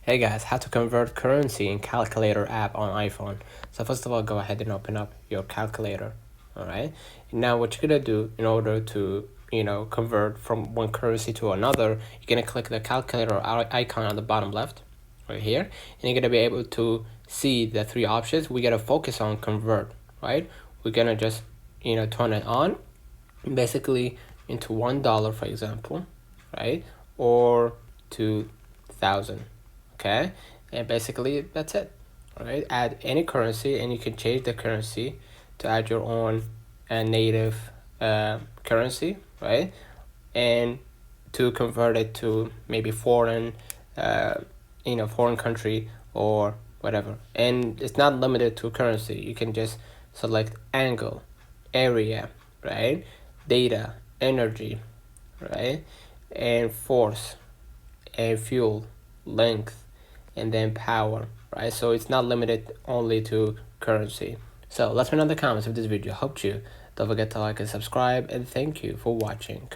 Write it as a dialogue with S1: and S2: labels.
S1: Hey guys, how to convert currency in calculator app on iPhone. So first of all, go ahead and open up your calculator. All right. Now what you're gonna do in order to convert from one currency to another, you're gonna click the calculator icon on the bottom left, right here, and you're gonna be able to see the three options. We gotta focus on convert, right? We're gonna just turn it on, basically into $1, for example, right, or 2,000. Okay, and basically that's it. All right, add any currency and you can change the currency to add your own native currency, right, and to convert it to maybe foreign foreign country or whatever. And it's not limited to currency. You can just select angle, area, right, data, energy, right, and force and fuel, length, and then power, right? So it's not limited only to currency. So let me know in the comments if this video helped you. Don't forget to like and subscribe, and thank you for watching.